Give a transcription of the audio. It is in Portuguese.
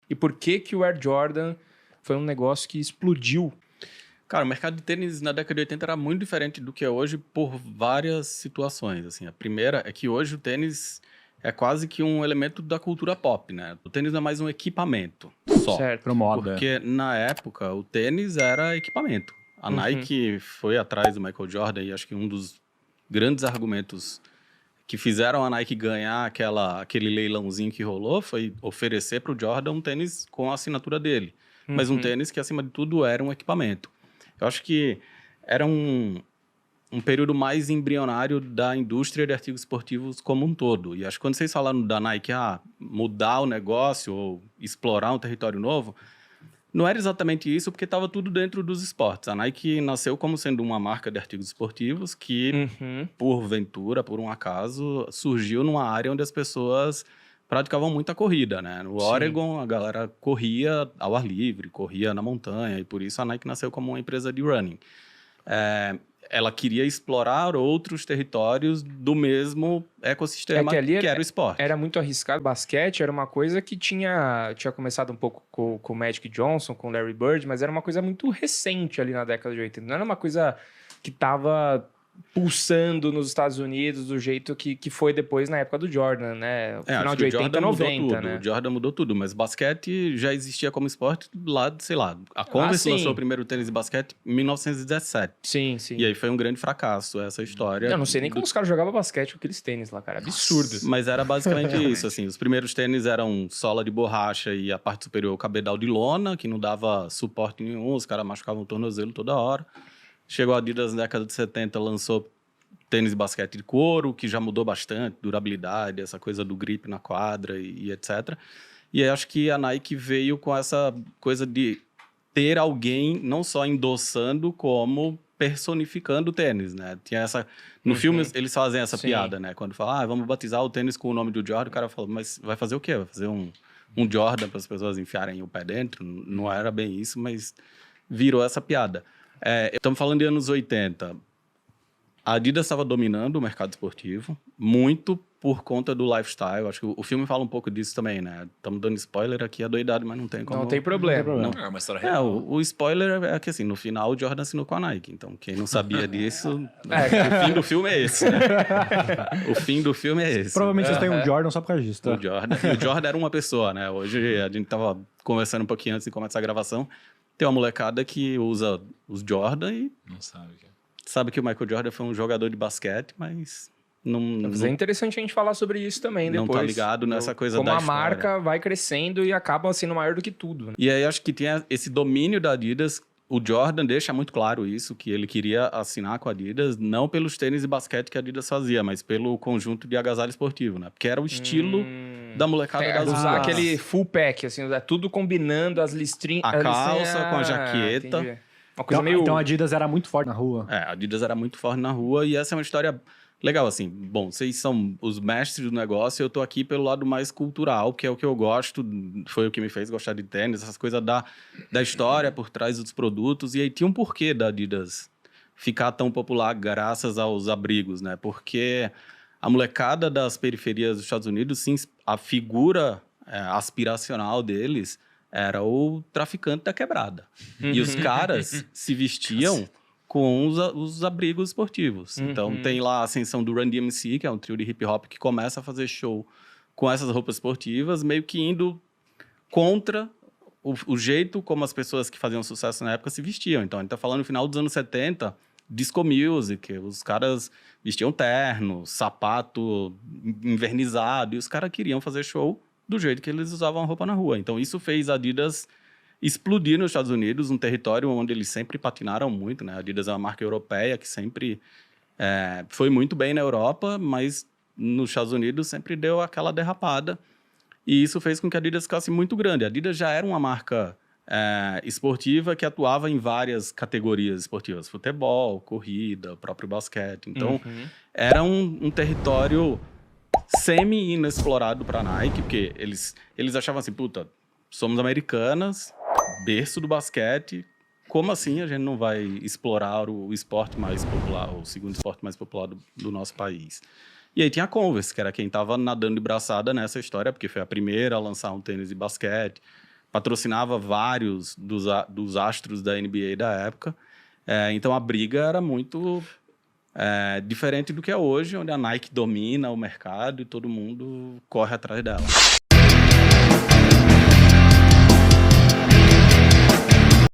E por que que o Air Jordan foi um negócio que explodiu? Cara, o mercado de tênis na década de 80 era muito diferente do que é hoje por várias situações, assim. A primeira é que hoje o tênis é quase que um elemento da cultura pop, né? O tênis não é mais um equipamento só. Certo. Pro moda. Porque na época o tênis era equipamento. A Nike foi atrás do Michael Jordan e acho que um dos grandes argumentos que fizeram a Nike ganhar aquele leilãozinho que rolou foi oferecer para o Jordan um tênis com a assinatura dele. Mas um tênis que, acima de tudo, era um equipamento. Eu acho que era um período mais embrionário da indústria de artigos esportivos como um todo. E acho que quando vocês falaram da Nike, mudar o negócio ou explorar um território novo, não era exatamente isso, porque estava tudo dentro dos esportes. A Nike nasceu como sendo uma marca de artigos esportivos que, porventura, por um acaso, surgiu numa área onde as pessoas praticavam muita corrida, né? No Oregon, a galera corria ao ar livre, corria na montanha, e por isso a Nike nasceu como uma empresa de running. Ela queria explorar outros territórios do mesmo ecossistema que era o esporte. Era muito arriscado. Basquete era uma coisa que tinha começado um pouco com o Magic Johnson, com o Larry Bird, mas era uma coisa muito recente ali na década de 80. Não era uma coisa que estava pulsando nos Estados Unidos do jeito que foi depois na época do Jordan, né? Final de 80, 90, né? O Jordan mudou tudo, mas basquete já existia como esporte lá, sei lá. A Converse lançou o primeiro tênis de basquete em 1917. Sim. E aí foi um grande fracasso essa história. Eu não sei nem como os caras jogavam basquete com aqueles tênis lá, cara. Absurdo. Mas era basicamente isso, assim. Os primeiros tênis eram sola de borracha e a parte superior o cabedal de lona, que não dava suporte nenhum, os caras machucavam o tornozelo toda hora. Chegou a Adidas na década de 70, lançou tênis de basquete de couro, que já mudou bastante, durabilidade, essa coisa do grip na quadra e etc. E aí acho que a Nike veio com essa coisa de ter alguém não só endossando, como personificando o tênis, né? Tinha essa... No filme eles fazem essa piada, né? Quando falam, vamos batizar o tênis com o nome do Jordan, o cara fala, mas vai fazer o quê? Vai fazer um Jordan para as pessoas enfiarem o pé dentro? Não era bem isso, mas virou essa piada. Estamos falando de anos 80. A Adidas estava dominando o mercado esportivo, muito por conta do lifestyle. Acho que o filme fala um pouco disso também, né? Estamos dando spoiler aqui, é doidado, mas não tem como... Não tem problema. Não. É uma história real. O spoiler é que, assim, no final o Jordan assinou com a Nike. Então, quem não sabia disso... O fim do filme é esse, né? O fim do filme é esse. Provavelmente vocês têm um Jordan só por causa disso, tá? O Jordan era uma pessoa, né? Hoje a gente tava conversando um pouquinho antes de começar a gravação. Tem uma molecada que usa os Jordan e... Não sabe, cara. Sabe que o Michael Jordan foi um jogador de basquete, mas Mas é interessante a gente falar sobre isso também depois. Não tá ligado nessa coisa como da a marca vai crescendo e acaba sendo maior do que tudo. Né? E aí acho que tinha esse domínio da Adidas. O Jordan deixa muito claro isso, que ele queria assinar com a Adidas, não pelos tênis de basquete que a Adidas fazia, mas pelo conjunto de agasalho esportivo, né? Porque era o estilo da molecada das usar aquele full pack, assim, tudo combinando as listrinhas. A calça com a jaqueta. Entendi. Uma coisa meio... Então a Adidas era muito forte na rua. A Adidas era muito forte na rua e essa é uma história legal, assim. Bom, vocês são os mestres do negócio, eu tô aqui pelo lado mais cultural, que é o que eu gosto, foi o que me fez gostar de tênis, essas coisas da história por trás dos produtos. E aí tinha um porquê da Adidas ficar tão popular graças aos abrigos, né? Porque a molecada das periferias dos Estados Unidos, sim, a figura aspiracional deles era o traficante da quebrada. E os caras se vestiam com os abrigos esportivos. Então, tem lá a ascensão do Run DMC, que é um trio de hip hop que começa a fazer show com essas roupas esportivas, meio que indo contra o jeito como as pessoas que faziam sucesso na época se vestiam. Então, a gente tá falando no final dos anos 70, disco music, os caras vestiam terno, sapato invernizado, e os caras queriam fazer show do jeito que eles usavam a roupa na rua. Então, isso fez a Adidas explodir nos Estados Unidos, um território onde eles sempre patinaram muito, né? A Adidas é uma marca europeia que sempre foi muito bem na Europa, mas nos Estados Unidos sempre deu aquela derrapada. E isso fez com que a Adidas ficasse muito grande. A Adidas já era uma marca esportiva que atuava em várias categorias esportivas. Futebol, corrida, próprio basquete. Então, era um território semi-inexplorado para a Nike, porque eles achavam assim, puta, somos americanas, berço do basquete, como assim a gente não vai explorar o esporte mais popular, o segundo esporte mais popular do nosso país? E aí tinha a Converse, que era quem estava nadando de braçada nessa história, porque foi a primeira a lançar um tênis de basquete. patrocinava vários dos astros da NBA da época. Então, a briga era muito diferente do que é hoje, onde a Nike domina o mercado e todo mundo corre atrás dela.